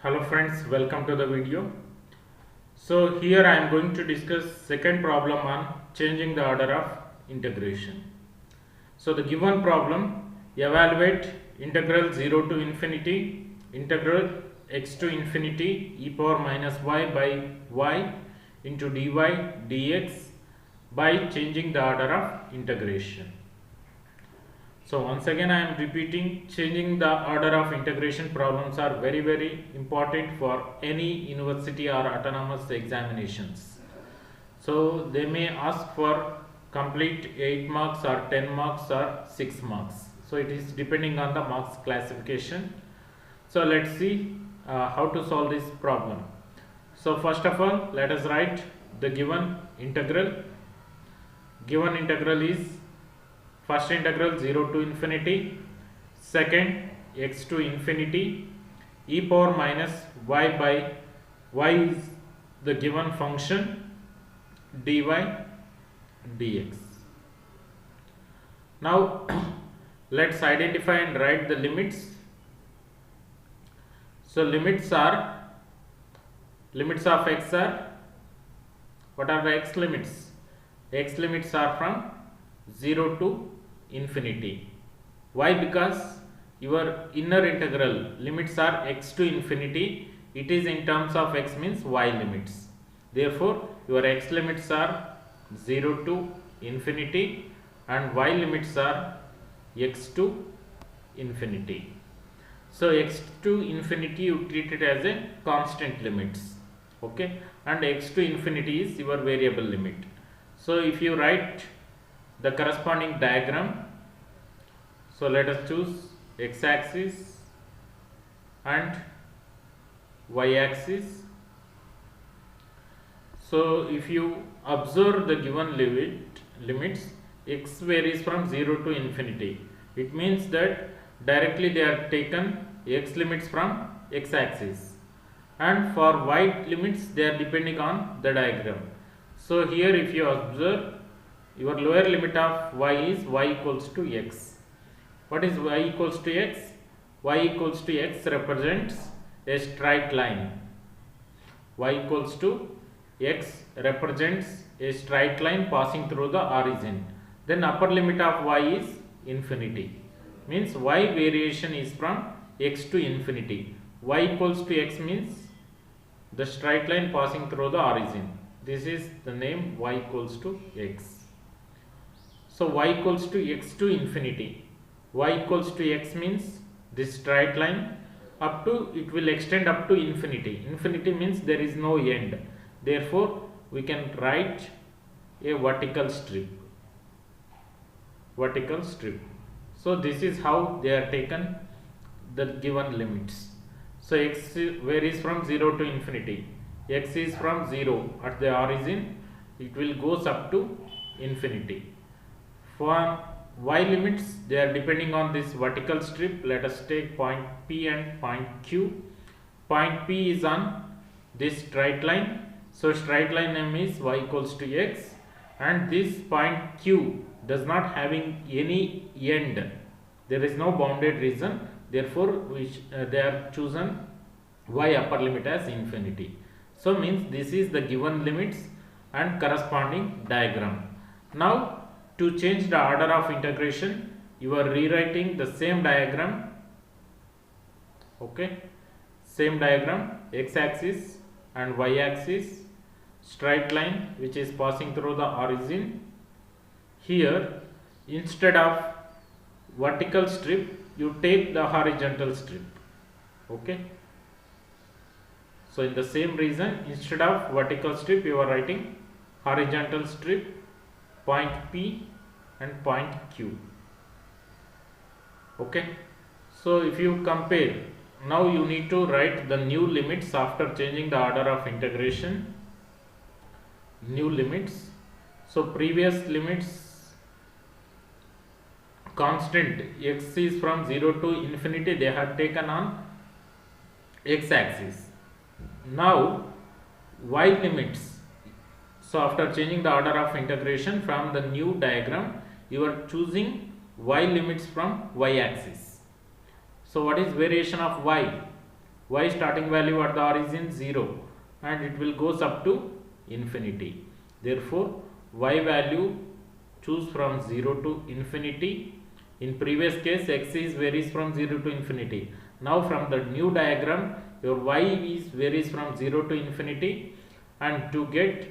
Hello friends, welcome to the video. So here I am going to discuss second problem on changing the order of integration. So the given problem, evaluate integral 0 to infinity integral x to infinity e power minus y by y into dy dx by changing the order of integration. So once again I am repeating, changing the order of integration problems are very important for any university or autonomous examinations. So they may ask for complete 8 marks or 10 marks or 6 marks. So it is depending on the marks classification. So let's see how to solve this problem. So first of all, let us write the given integral. Given integral is first integral 0 to infinity, second x to infinity e power minus y by y is the given function dy dx. Now let's identify and write the limits. So limits of x are, what are the x limits? X limits are from 0 to infinity. Why? Because your inner integral limits are x to infinity. It is in terms of x means y limits. Therefore, your x limits are 0 to infinity and y limits are x to infinity. So x to infinity you treat it as a constant limits, okay, and x to infinity is your variable limit. So if you write the corresponding diagram, so let us choose x axis and y axis. So if you observe the given limits, x varies from 0 to infinity. It means that directly they are taken x limits from x axis, and for y limits they are depending on the diagram. So here if you observe, your lower limit of y is y equals to x. What is y equals to x? Y equals to x represents a straight line. Y equals to x represents a straight line passing through the origin. Then upper limit of y is infinity. Means y variation is from x to infinity. Y equals to x means the straight line passing through the origin. This is the name y equals to x. So y equals to x to infinity. Y equals to x means this straight line up to, it will extend up to infinity. Infinity means there is no end. Therefore, we can write a vertical strip. Vertical strip. So this is how they are taken, the given limits. So x varies from 0 to infinity. X is from 0 at the origin. It will goes up to infinity. For y limits, they are depending on this vertical strip. Let us take point P and point Q. Point P is on this straight line. So straight line name is y equals to x, and this point Q does not having any end. There is no bounded region. Therefore, they are chosen y upper limit as infinity. So means this is the given limits and corresponding diagram. Now to change the order of integration, you are rewriting the same diagram, okay, same diagram, x axis and y axis, straight line which is passing through the origin. Here instead of vertical strip, you take the horizontal strip, okay. So in the same reason, instead of vertical strip, you are writing horizontal strip, point P and point Q, okay. So if you compare, now you need to write the new limits after changing the order of integration. New limits. So previous limits, constant x is from 0 to infinity, they have taken on x axis. Now y limits. So after changing the order of integration from the new diagram, you are choosing y limits from y axis. So what is variation of y? y starting value at the origin 0 and it will goes up to infinity. Therefore, y value choose from 0 to infinity. In previous case, x is varies from 0 to infinity. Now from the new diagram, your y is varies from 0 to infinity, and to get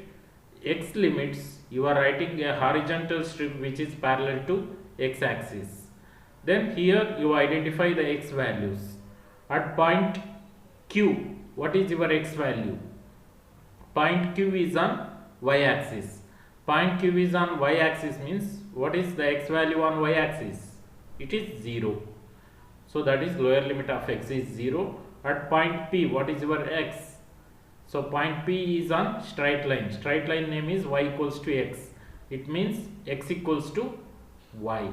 x limits, you are writing a horizontal strip which is parallel to x axis. Then here you identify the x values. At point Q, what is your x value? Point Q is on y axis. Point Q is on y axis means what is the x value on y axis? It is 0. So that is lower limit of x is 0. At point P, what is your x? So point P is on straight line. Straight line name is y equals to x. It means x equals to y.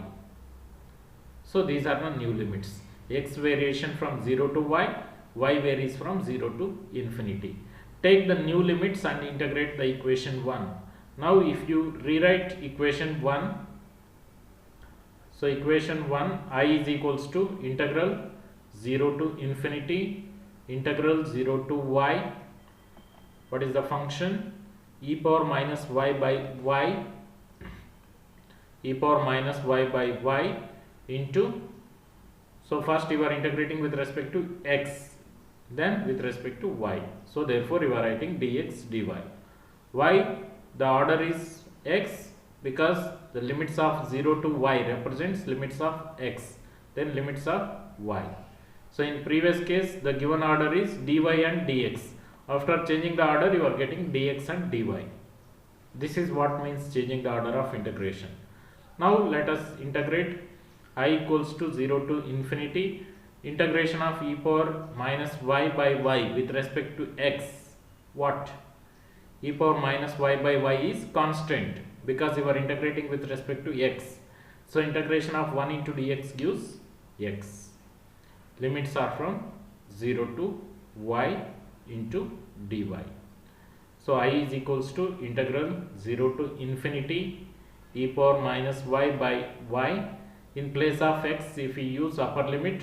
So these are the new limits. X variation from 0 to y, y varies from 0 to infinity. Take the new limits and integrate the equation 1. Now if you rewrite equation 1, so equation 1, I is equals to integral 0 to infinity, integral 0 to y. What is the function? E power minus y by y, e power minus y by y into, so first you are integrating with respect to x, then with respect to y. So therefore you are writing dx dy. Why the order is x? Because the limits of 0 to y represents limits of x, then limits of y. So in previous case the given order is dy and dx. After changing the order you are getting dx and dy. This is what means changing the order of integration. Now let us integrate I equals to 0 to infinity, integration of e power minus y by y with respect to x. What? E power minus y by y is constant because you are integrating with respect to x. So integration of 1 into dx gives x. Limits are from 0 to y into dy. So I is equals to integral 0 to infinity e power minus y by y. In place of x, if we use upper limit,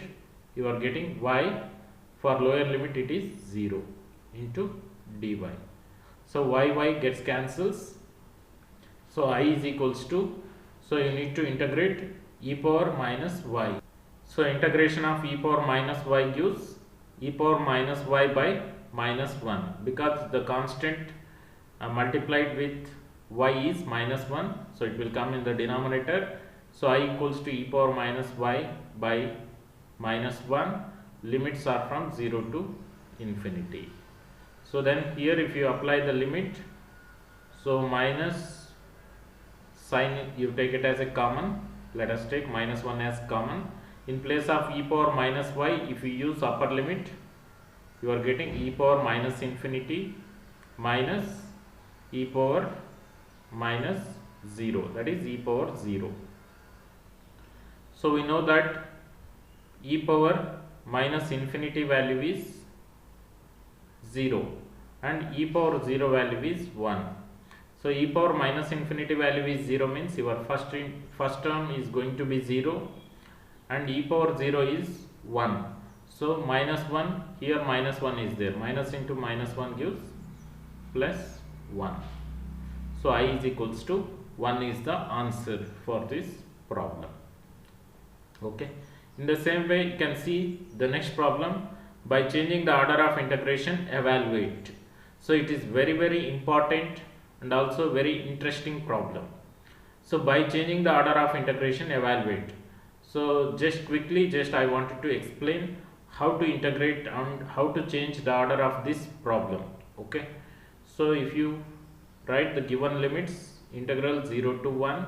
you are getting y. For lower limit it is 0 into dy. So y gets cancels. So I is equals to, so you need to integrate e power minus y. So integration of e power minus y gives e power minus y by minus 1 because the constant multiplied with y is minus 1. So it will come in the denominator. So I equals to e power minus y by minus 1. Limits are from 0 to infinity. So then here if you apply the limit, so minus sign you take it as a common. Let us take minus 1 as common. In place of e power minus y, if you use upper limit, you are getting e power minus infinity minus e power minus 0, that is e power 0. So we know that e power minus infinity value is 0 and e power 0 value is 1. So e power minus infinity value is 0 means your first term is going to be 0 and e power 0 is 1. So minus 1, here minus 1 is there, minus into minus 1 gives plus 1. So I is equals to 1 is the answer for this problem. Okay. In the same way you can see the next problem. By changing the order of integration, evaluate. So it is very important and also very interesting problem. So by changing the order of integration, evaluate. So just quickly I wanted to explain how to integrate and how to change the order of this problem. Okay. So if you write the given limits, integral 0 to 1,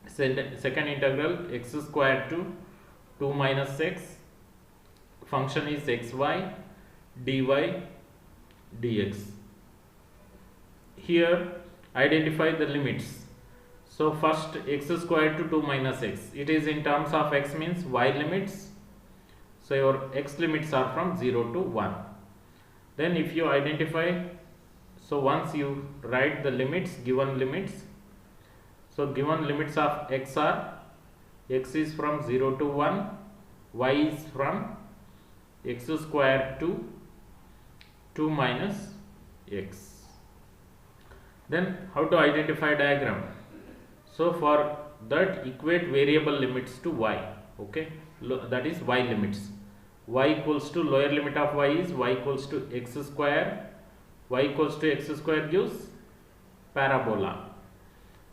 second integral x square to 2 minus x, function is xy, dy, dx. Here identify the limits. So first x square to 2 minus x, it is in terms of x means y limits. So your x limits are from 0 to 1. Then if you identify, so once you write the limits, given limits, so given limits of x are, x is from 0 to 1, y is from x square to 2 minus x. Then how to identify diagram? So for that, equate variable limits to y. Okay, that is y limits. Y equals to lower limit of y is y equals to x square. Y equals to x square gives parabola.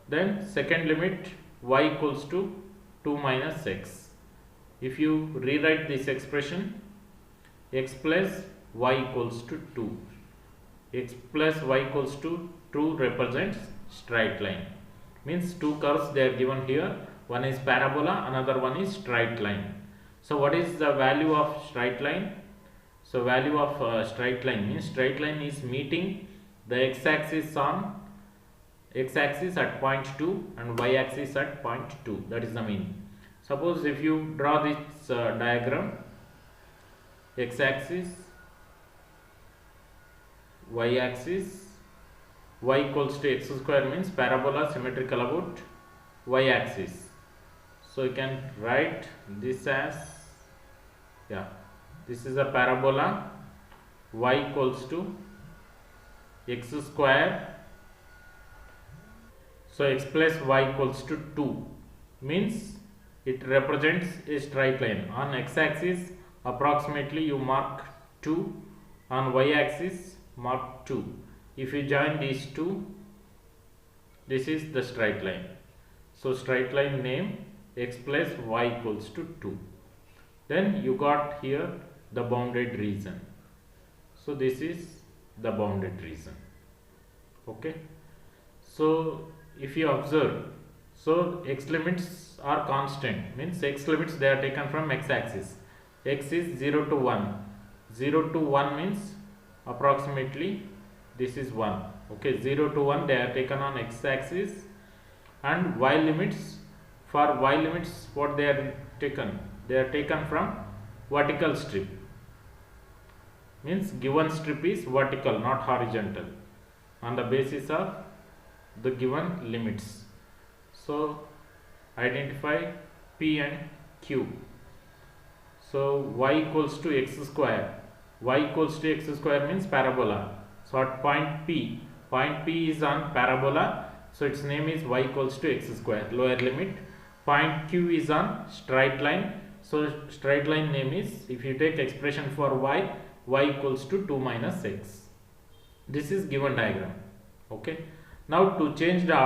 Then second limit, y equals to 2 minus x. If you rewrite this expression, x plus y equals to 2. X plus y equals to 2 represents straight line. Means two curves they are given here. One is parabola, another one is straight line. So what is the value of straight line? So value of straight line means straight line is meeting the x-axis on x-axis at point 2 and y-axis at point 2. That is the meaning. Suppose if you draw this diagram, x-axis, y-axis, y equals to x square means parabola symmetrical about y-axis. So you can write this as, this is a parabola, y equals to x square. So x plus y equals to 2 means it represents a straight line. On x-axis approximately you mark 2, on y-axis mark 2. If you join these two, this is the straight line. So straight line name x plus y equals to 2. Then you got here the bounded region. So this is the bounded region. Okay. So if you observe, so x limits are constant, means x limits they are taken from x-axis. X is 0 to 1. 0 to 1 means approximately this is 1. Okay, 0 to 1 they are taken on x-axis, and y limits, for y limits what they are taken? They are taken from vertical strip. Means given strip is vertical, not horizontal, on the basis of the given limits. So identify P and Q. So y equals to x square. Y equals to x square means parabola. So at point P is on parabola, so its name is y equals to x square, lower limit. Point Q is on straight line, so straight line name is, if you take expression for y equals to 2 minus x. This is given diagram. Okay. Now to change the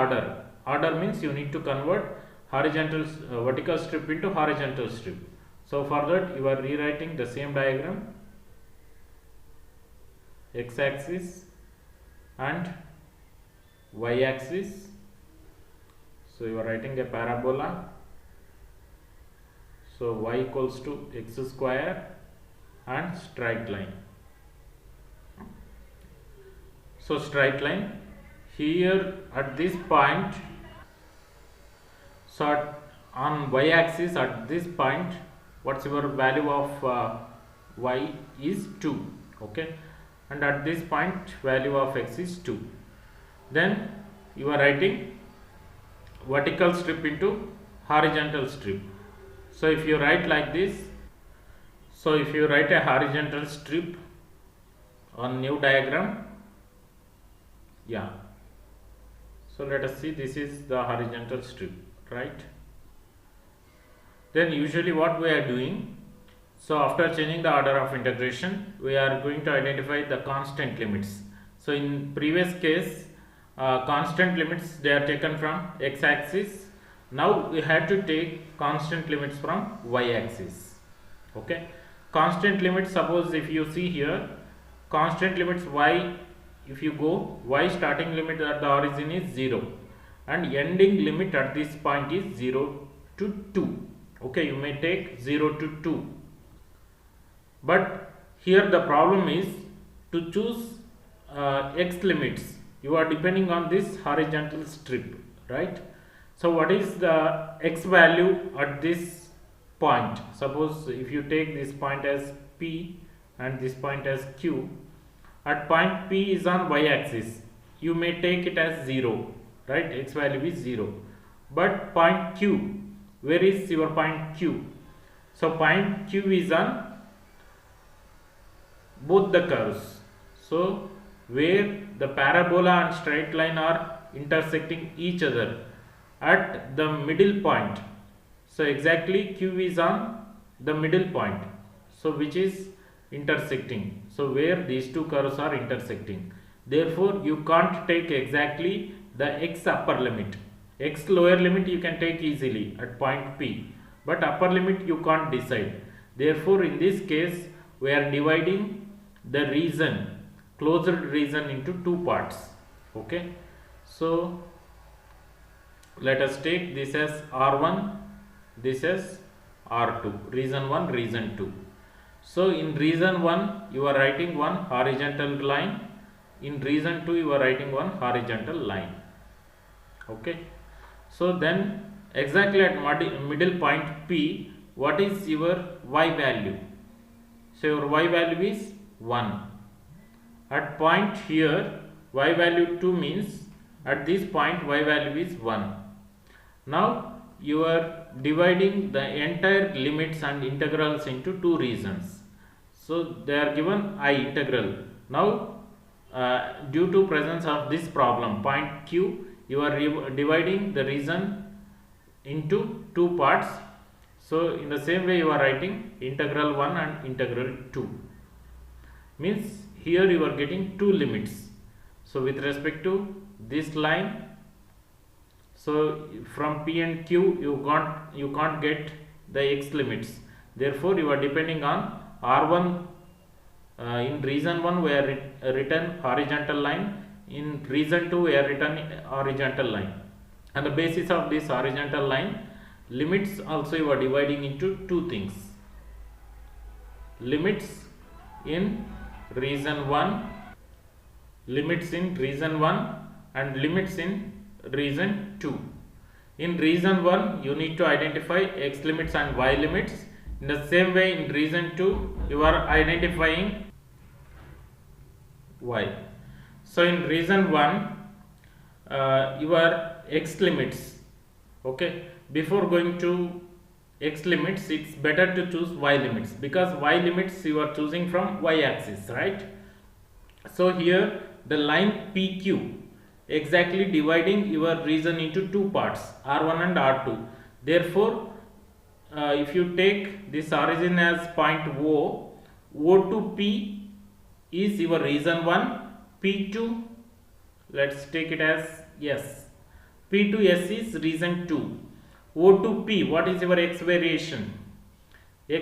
order means you need to convert vertical strip into horizontal strip. So for that you are rewriting the same diagram, x-axis and y-axis. So you are writing a parabola. So y equals to x square and straight line. So straight line here at this point. So on y-axis at this point, what's your value of y is 2. Okay, and at this point value of x is 2. Then you are writing vertical strip into horizontal strip. So if you write like this, so if you write a horizontal strip on new diagram, so let us see, this is the horizontal strip, right? Then usually what we are doing, so after changing the order of integration, we are going to identify the constant limits. So in previous case, constant limits they are taken from x-axis. Now we have to take constant limits from y-axis. Okay, constant limits, suppose if you see here, constant limits y, if you go, y starting limit at the origin is 0 and ending limit at this point is 0 to 2. Okay, you may take 0 to 2, but here the problem is to choose x limits. You are depending on this horizontal strip, right? So what is the x value at this point? Suppose if you take this point as P and this point as Q, at point P is on y-axis, you may take it as 0, right? X value is 0. But point Q, where is your point Q? So point Q is on both the curves. So where the parabola and straight line are intersecting each other at the middle point. So exactly Q is on the middle point, so which is intersecting. So where these two curves are intersecting, therefore you can't take exactly the x upper limit. X lower limit you can take easily at point P, but upper limit you can't decide. Therefore in this case we are dividing the region, closed region, into two parts. Okay, so let us take this as R1, this as R2, region 1, region 2. So in region 1 you are writing one horizontal line, in region 2 you are writing one horizontal line. Okay, so then exactly at middle point P, what is your y value? So your y value is 1. At point here y value 2 means at this point y value is 1. Now you are dividing the entire limits and integrals into two regions. So they are given I integral. Now due to presence of this problem point Q, you are dividing the region into two parts. So in the same way you are writing integral 1 and integral 2, means here you are getting two limits. So with respect to this line, so from P and Q you can't get the x limits, therefore you are depending on R1. In region 1 we are written horizontal line, in region 2 we are written horizontal line. On the basis of this horizontal line, limits also you are dividing into two things: limits in region 1, limits in region 1 and limits in region 2. In region 1 you need to identify x limits and y limits. In the same way in region 2 you are identifying y. So in region 1 your x limits, okay, before going to x limits it's better to choose y limits, because y limits you are choosing from y axis, right? So here the line PQ exactly dividing your region into two parts, R1 and R2. Therefore if you take this origin as point O, O to P is your region 1, P to, let's take it as S, P to S is region 2. O to P, what is your x variation? Y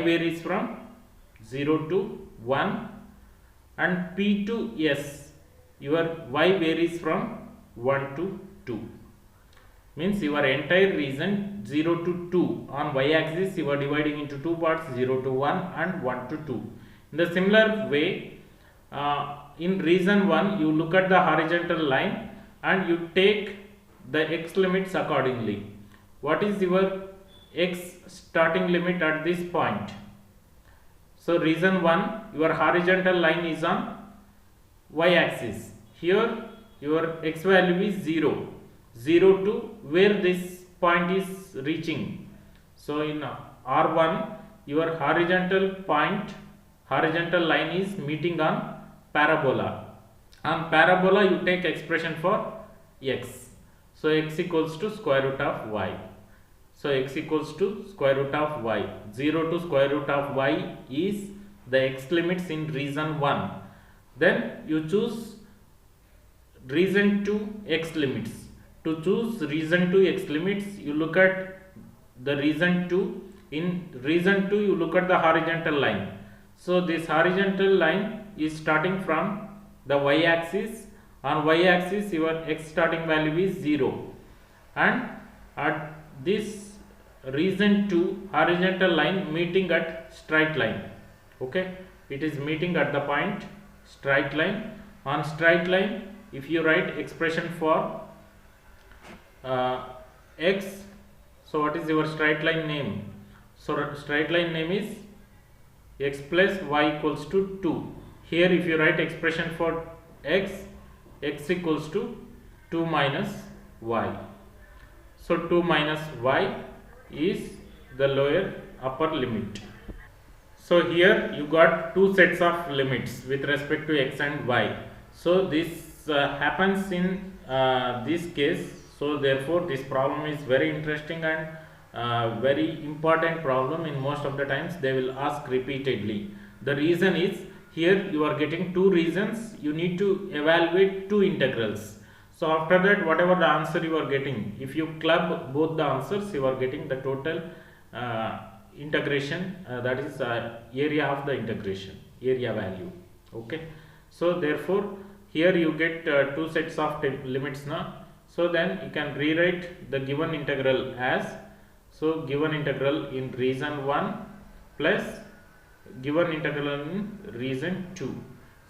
varies from 0 to 1, and P to S, your y varies from 1 to 2. Means your entire region 0 to 2 on y axis you are dividing into two parts, 0 to 1 and 1 to 2. In the similar way, in region 1 you look at the horizontal line and you take the x limits accordingly. What is your x starting limit at this point? So region 1 your horizontal line is on y axis. Here your x value is 0, 0 to where this point is reaching. So in R1 your horizontal line is meeting on parabola. On parabola you take expression for x. So x equals to square root of y. So x equals to square root of y. 0 to square root of y is the x limits in region 1. Then you choose region 2 x limits. To choose region 2 x limits, you look at the region 2. In region 2 you look at the horizontal line. So this horizontal line is starting from the y axis. On y axis your x starting value is 0, and at this region 2 horizontal line meeting at straight line. Okay, it is meeting at the point straight line. On straight line if you write expression for x, so what is your straight line name? So straight line name is x plus y equals to 2. Here if you write expression for x equals to 2 minus y. So 2 minus y is the upper limit. So here you got two sets of limits with respect to x and y. So this happens in this case. So therefore this problem is very interesting and very important problem. In most of the times they will ask repeatedly. The reason is, here you are getting two reasons, you need to evaluate two integrals. So after that, whatever the answer you are getting, if you club both the answers, you are getting the total integration, that is area of the integration, area value. Okay, so therefore here you get two sets of limits now. So then you can rewrite the given integral as, so given integral in region 1 plus given integral in region 2.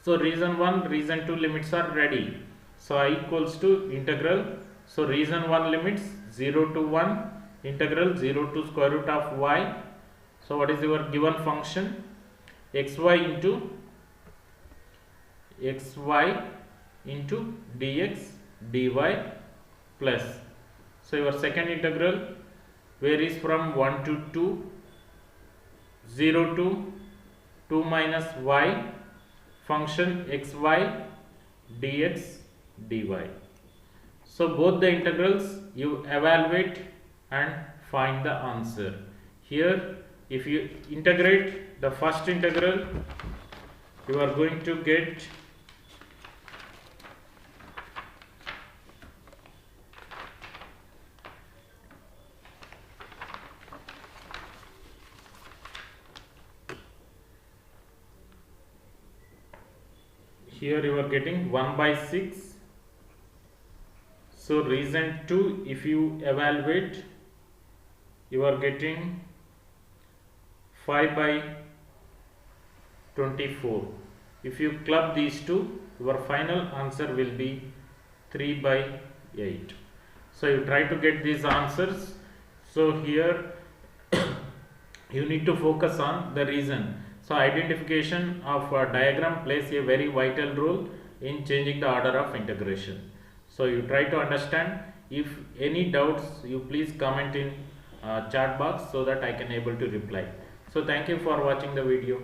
So region 1, region 2 limits are ready. So I equals to integral, so region 1 limits 0 to 1, integral 0 to square root of y. So what is your given function? xy into dx dy plus, so your second integral varies from 1 to 2, 0 to 2 minus y, function xy dx dy. So both the integrals you evaluate and find the answer. Here if you integrate the first integral, you are going to get here you are getting 1 by 6. So region 2, if you evaluate, you are getting 5 by 24. If you club these two, your final answer will be 3 by 8. So you try to get these answers. So here you need to focus on the reason. So identification of a diagram plays a very vital role in changing the order of integration. So you try to understand. If any doubts, you please comment in chat box so that I can able to reply. So thank you for watching the video.